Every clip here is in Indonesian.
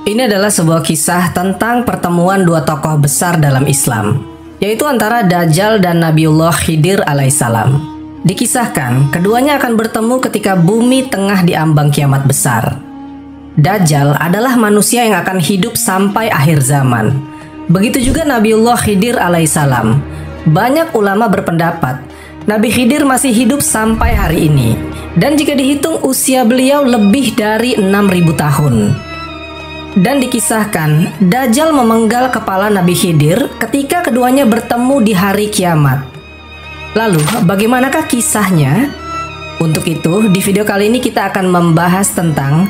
Ini adalah sebuah kisah tentang pertemuan dua tokoh besar dalam Islam, yaitu antara Dajjal dan Nabiullah Khidir alaihissalam. Dikisahkan, keduanya akan bertemu ketika bumi tengah diambang kiamat besar. Dajjal adalah manusia yang akan hidup sampai akhir zaman. Begitu juga Nabiullah Khidir alaihissalam. Banyak ulama berpendapat, Nabi Khidir masih hidup sampai hari ini. Dan jika dihitung usia beliau lebih dari 6.000 tahun. Dan dikisahkan, Dajjal memenggal kepala Nabi Khidir ketika keduanya bertemu di hari kiamat. Lalu, bagaimanakah kisahnya? Untuk itu, di video kali ini kita akan membahas tentang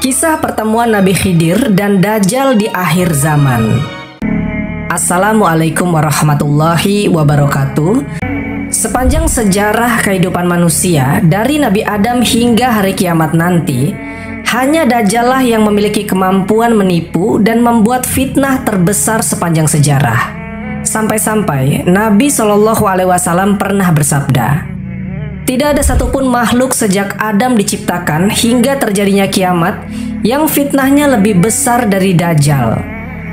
kisah pertemuan Nabi Khidir dan Dajjal di akhir zaman. Assalamualaikum warahmatullahi wabarakatuh. Sepanjang sejarah kehidupan manusia, dari Nabi Adam hingga hari kiamat nanti, hanya Dajjal lah yang memiliki kemampuan menipu dan membuat fitnah terbesar sepanjang sejarah. Sampai-sampai Nabi SAW pernah bersabda, tidak ada satupun makhluk sejak Adam diciptakan hingga terjadinya kiamat yang fitnahnya lebih besar dari Dajjal.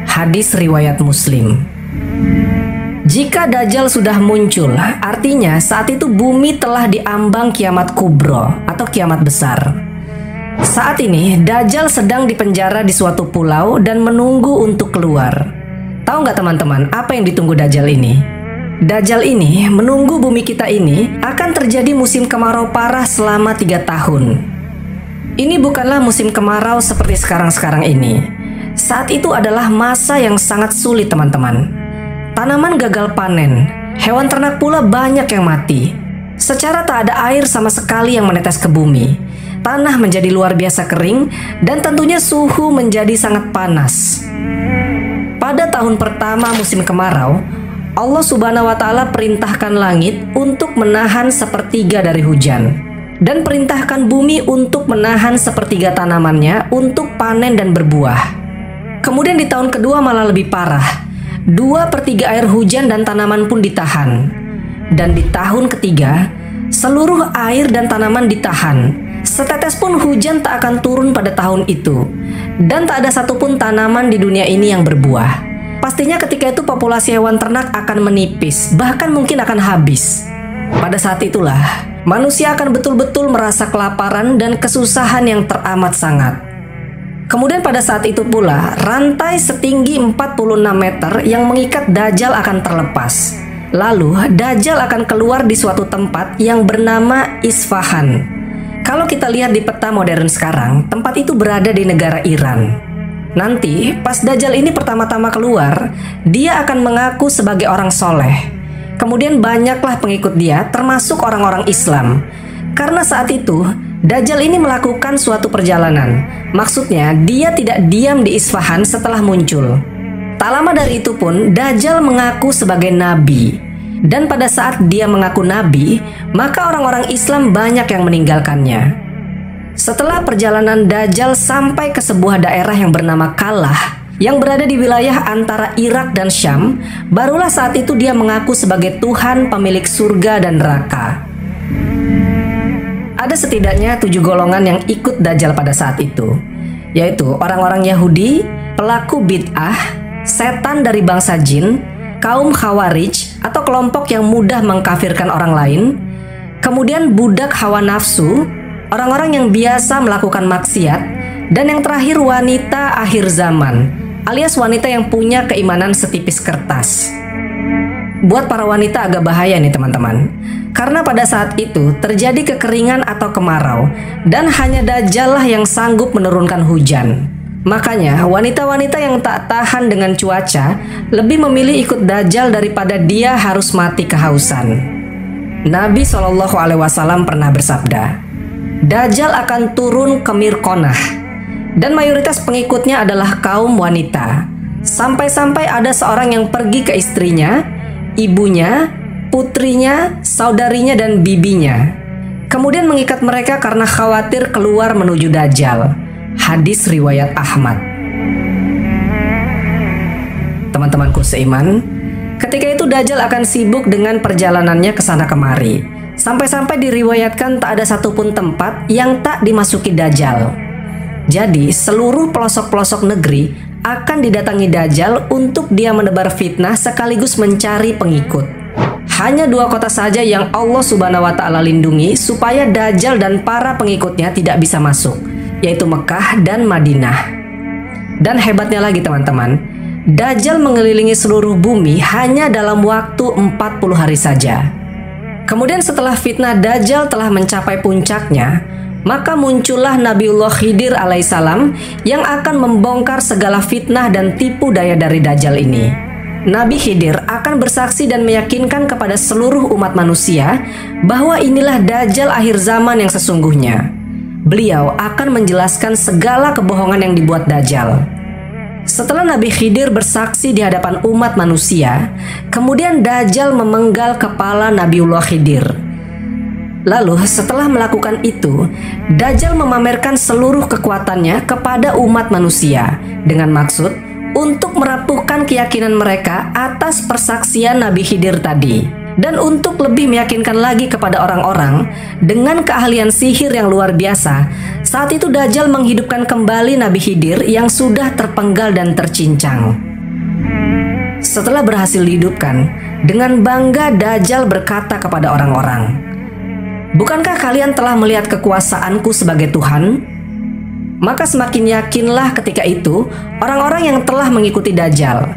Hadis riwayat Muslim. Jika Dajjal sudah muncul, artinya saat itu bumi telah diambang kiamat kubro atau kiamat besar. Saat ini, Dajjal sedang dipenjara di suatu pulau dan menunggu untuk keluar. Tahu nggak teman-teman, apa yang ditunggu Dajjal ini? Dajjal ini menunggu bumi kita ini akan terjadi musim kemarau parah selama 3 tahun. Ini bukanlah musim kemarau seperti sekarang-sekarang ini. Saat itu adalah masa yang sangat sulit teman-teman. Tanaman gagal panen, hewan ternak pula banyak yang mati. Secara tak ada air sama sekali yang menetes ke bumi. Tanah menjadi luar biasa kering dan tentunya suhu menjadi sangat panas. Pada tahun pertama musim kemarau, Allah Subhanahu wa Ta'ala perintahkan langit untuk menahan sepertiga dari hujan dan perintahkan bumi untuk menahan sepertiga tanamannya untuk panen dan berbuah. Kemudian di tahun kedua malah lebih parah. 2/3 air hujan dan tanaman pun ditahan. Dan di tahun ketiga, seluruh air dan tanaman ditahan. Setetes pun hujan tak akan turun pada tahun itu. Dan tak ada satupun tanaman di dunia ini yang berbuah. Pastinya ketika itu populasi hewan ternak akan menipis, bahkan mungkin akan habis. Pada saat itulah, manusia akan betul-betul merasa kelaparan dan kesusahan yang teramat sangat. Kemudian pada saat itu pula, rantai setinggi 46 meter yang mengikat Dajjal akan terlepas. Lalu, Dajjal akan keluar di suatu tempat yang bernama Isfahan. Kalau kita lihat di peta modern sekarang, tempat itu berada di negara Iran. Nanti, pas Dajjal ini pertama-tama keluar, dia akan mengaku sebagai orang soleh. Kemudian banyaklah pengikut dia, termasuk orang-orang Islam. Karena saat itu, Dajjal ini melakukan suatu perjalanan. Maksudnya, dia tidak diam di Isfahan setelah muncul. Tak lama dari itu pun, Dajjal mengaku sebagai nabi. Dan pada saat dia mengaku nabi, maka orang-orang Islam banyak yang meninggalkannya. Setelah perjalanan Dajjal sampai ke sebuah daerah yang bernama Kalah, yang berada di wilayah antara Irak dan Syam, barulah saat itu dia mengaku sebagai Tuhan pemilik surga dan neraka. Ada setidaknya 7 golongan yang ikut Dajjal pada saat itu, yaitu orang-orang Yahudi, pelaku bid'ah, setan dari bangsa jin, kaum Khawarij atau kelompok yang mudah mengkafirkan orang lain, kemudian budak hawa nafsu, orang-orang yang biasa melakukan maksiat, dan yang terakhir wanita akhir zaman, alias wanita yang punya keimanan setipis kertas. Buat para wanita agak bahaya nih teman-teman, karena pada saat itu terjadi kekeringan atau kemarau, dan hanya Dajjal lah yang sanggup menurunkan hujan. Makanya wanita-wanita yang tak tahan dengan cuaca lebih memilih ikut Dajjal daripada dia harus mati kehausan. Nabi SAW pernah bersabda, Dajjal akan turun ke Mirkonah, dan mayoritas pengikutnya adalah kaum wanita. Sampai-sampai ada seorang yang pergi ke istrinya, ibunya, putrinya, saudarinya, dan bibinya. Kemudian mengikat mereka karena khawatir keluar menuju Dajjal. Hadis riwayat Ahmad. Teman-temanku seiman, ketika itu Dajjal akan sibuk dengan perjalanannya ke sana kemari. Sampai-sampai diriwayatkan tak ada satupun tempat yang tak dimasuki Dajjal. Jadi seluruh pelosok-pelosok negeri akan didatangi Dajjal untuk dia menebar fitnah sekaligus mencari pengikut. Hanya 2 kota saja yang Allah Subhanahu wa Ta'ala lindungi supaya Dajjal dan para pengikutnya tidak bisa masuk, yaitu Mekah dan Madinah. Dan hebatnya lagi teman-teman, Dajjal mengelilingi seluruh bumi hanya dalam waktu 40 hari saja. Kemudian setelah fitnah Dajjal telah mencapai puncaknya, maka muncullah Nabiullah Khidir alaihissalam yang akan membongkar segala fitnah dan tipu daya dari Dajjal ini. Nabi Khidir akan bersaksi dan meyakinkan kepada seluruh umat manusia bahwa inilah Dajjal akhir zaman yang sesungguhnya. Beliau akan menjelaskan segala kebohongan yang dibuat Dajjal. Setelah Nabi Khidir bersaksi di hadapan umat manusia, kemudian Dajjal memenggal kepala Nabiullah Khidir. Lalu setelah melakukan itu, Dajjal memamerkan seluruh kekuatannya kepada umat manusia dengan maksud untuk merapuhkan keyakinan mereka atas persaksian Nabi Khidir tadi. Dan untuk lebih meyakinkan lagi kepada orang-orang dengan keahlian sihir yang luar biasa, saat itu Dajjal menghidupkan kembali Nabi Khidir yang sudah terpenggal dan tercincang. Setelah berhasil dihidupkan, dengan bangga Dajjal berkata kepada orang-orang, "Bukankah kalian telah melihat kekuasaanku sebagai Tuhan?" Maka semakin yakinlah ketika itu orang-orang yang telah mengikuti Dajjal.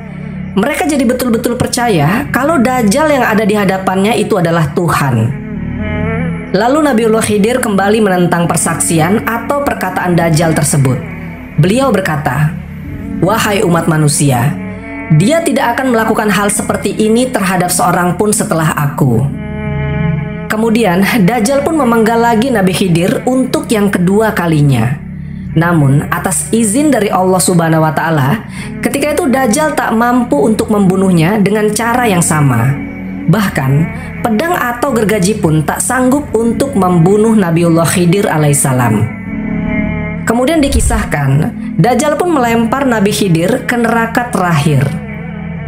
Mereka jadi betul-betul percaya kalau Dajjal yang ada di hadapannya itu adalah Tuhan. Lalu Nabiullah Khidir kembali menentang persaksian atau perkataan Dajjal tersebut. Beliau berkata, "Wahai umat manusia, dia tidak akan melakukan hal seperti ini terhadap seorang pun setelah aku." Kemudian Dajjal pun memenggal lagi Nabi Khidir untuk yang kedua kalinya. Namun atas izin dari Allah Subhanahu wa Ta'ala, ketika itu Dajjal tak mampu untuk membunuhnya dengan cara yang sama. Bahkan pedang atau gergaji pun tak sanggup untuk membunuh Nabiullah Khidir alaihissalam. Kemudian dikisahkan, Dajjal pun melempar Nabi Khidir ke neraka terakhir.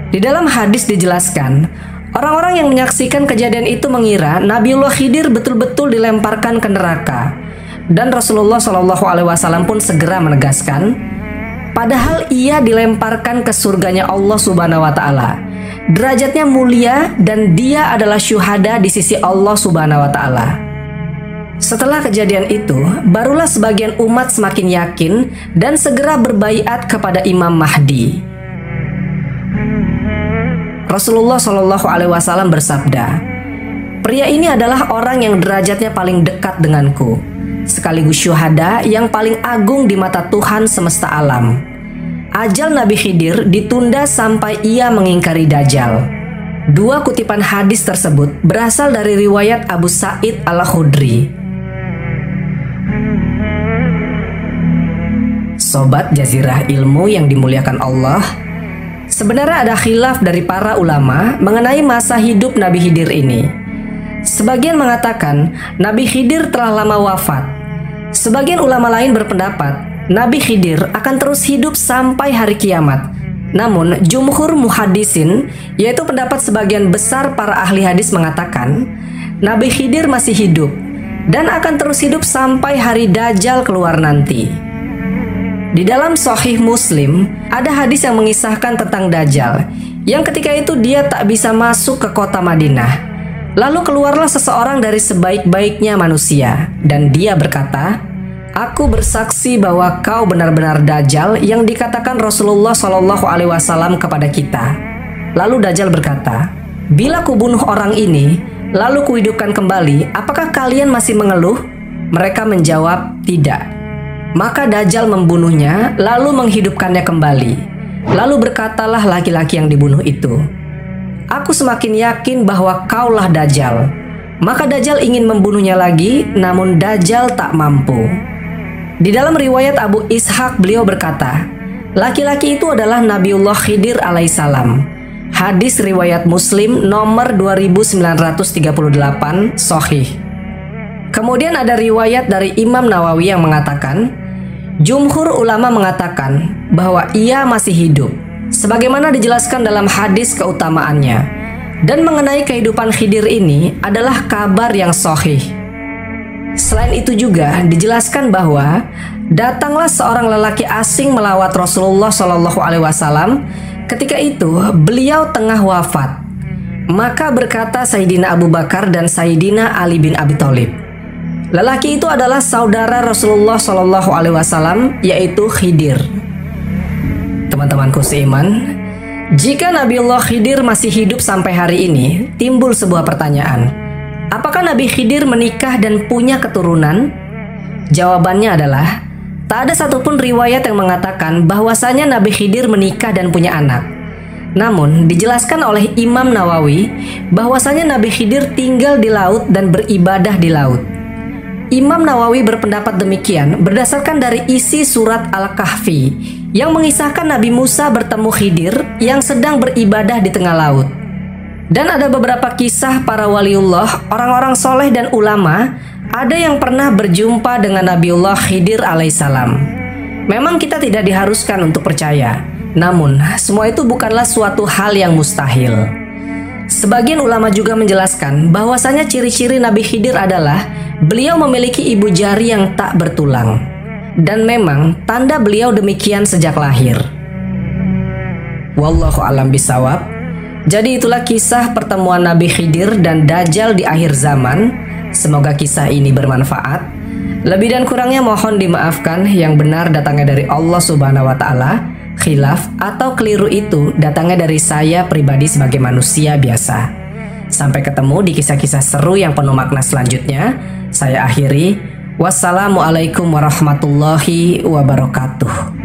Di dalam hadis dijelaskan, orang-orang yang menyaksikan kejadian itu mengira Nabiullah Khidir betul-betul dilemparkan ke neraka. Dan Rasulullah SAW pun segera menegaskan, padahal ia dilemparkan ke surganya Allah Subhanahu wa Ta'ala. Derajatnya mulia dan dia adalah syuhada di sisi Allah Subhanahu wa Ta'ala. Setelah kejadian itu, barulah sebagian umat semakin yakin dan segera berbaiat kepada Imam Mahdi. Rasulullah SAW bersabda, "Pria ini adalah orang yang derajatnya paling dekat denganku, sekaligus syuhada yang paling agung di mata Tuhan semesta alam." Ajal Nabi Khidir ditunda sampai ia mengingkari Dajjal. 2 kutipan hadis tersebut berasal dari riwayat Abu Sa'id Al-Khudri. Sobat Jazirah Ilmu yang dimuliakan Allah, sebenarnya ada khilaf dari para ulama mengenai masa hidup Nabi Khidir ini. Sebagian mengatakan Nabi Khidir telah lama wafat. Sebagian ulama lain berpendapat Nabi Khidir akan terus hidup sampai hari kiamat. Namun jumhur muhaddisin, yaitu pendapat sebagian besar para ahli hadis, mengatakan Nabi Khidir masih hidup dan akan terus hidup sampai hari Dajjal keluar nanti. Di dalam Sahih Muslim ada hadis yang mengisahkan tentang Dajjal, yang ketika itu dia tak bisa masuk ke kota Madinah. Lalu keluarlah seseorang dari sebaik-baiknya manusia, dan dia berkata, "Aku bersaksi bahwa kau benar-benar Dajjal yang dikatakan Rasulullah SAW kepada kita." Lalu Dajjal berkata, "Bila kubunuh orang ini, lalu kuhidupkan kembali, apakah kalian masih mengeluh?" Mereka menjawab, "Tidak." Maka Dajjal membunuhnya, lalu menghidupkannya kembali. Lalu berkatalah laki-laki yang dibunuh itu, "Aku semakin yakin bahwa kaulah Dajjal." Maka Dajjal ingin membunuhnya lagi, namun Dajjal tak mampu. Di dalam riwayat Abu Ishaq beliau berkata, laki-laki itu adalah Nabiullah Khidir alaihissalam. Hadis riwayat Muslim nomor 2938 Sahih. Kemudian ada riwayat dari Imam Nawawi yang mengatakan, jumhur ulama mengatakan bahwa ia masih hidup, sebagaimana dijelaskan dalam hadis keutamaannya. Dan mengenai kehidupan Khidir ini adalah kabar yang sahih. Selain itu juga dijelaskan bahwa datanglah seorang lelaki asing melawat Rasulullah Shallallahu Alaihi Wasallam. Ketika itu beliau tengah wafat. Maka berkata Sayyidina Abu Bakar dan Sayyidina Ali bin Abi Thalib, lelaki itu adalah saudara Rasulullah Shallallahu Alaihi Wasallam, yaitu Khidir. Teman-temanku seiman, jika Nabiullah Khidir masih hidup sampai hari ini, timbul sebuah pertanyaan. Apakah Nabi Khidir menikah dan punya keturunan? Jawabannya adalah, tak ada satupun riwayat yang mengatakan bahwasanya Nabi Khidir menikah dan punya anak. Namun, dijelaskan oleh Imam Nawawi bahwasanya Nabi Khidir tinggal di laut dan beribadah di laut. Imam Nawawi berpendapat demikian berdasarkan dari isi surat Al-Kahfi yang mengisahkan Nabi Musa bertemu Khidir yang sedang beribadah di tengah laut. Dan ada beberapa kisah para waliullah, orang-orang soleh dan ulama, ada yang pernah berjumpa dengan Nabiullah Khidir alaihissalam. Memang kita tidak diharuskan untuk percaya, namun semua itu bukanlah suatu hal yang mustahil. Sebagian ulama juga menjelaskan bahwasanya ciri-ciri Nabi Khidir adalah beliau memiliki ibu jari yang tak bertulang. Dan memang tanda beliau demikian sejak lahir. Wallahu a'lam bishawab. Jadi itulah kisah pertemuan Nabi Khidir dan Dajjal di akhir zaman. Semoga kisah ini bermanfaat. Lebih dan kurangnya mohon dimaafkan. Yang benar datangnya dari Allah Subhanahu wa Ta'ala. Khilaf atau keliru itu datangnya dari saya pribadi sebagai manusia biasa. Sampai ketemu di kisah-kisah seru yang penuh makna selanjutnya. Saya akhiri. Wassalamualaikum warahmatullahi wabarakatuh.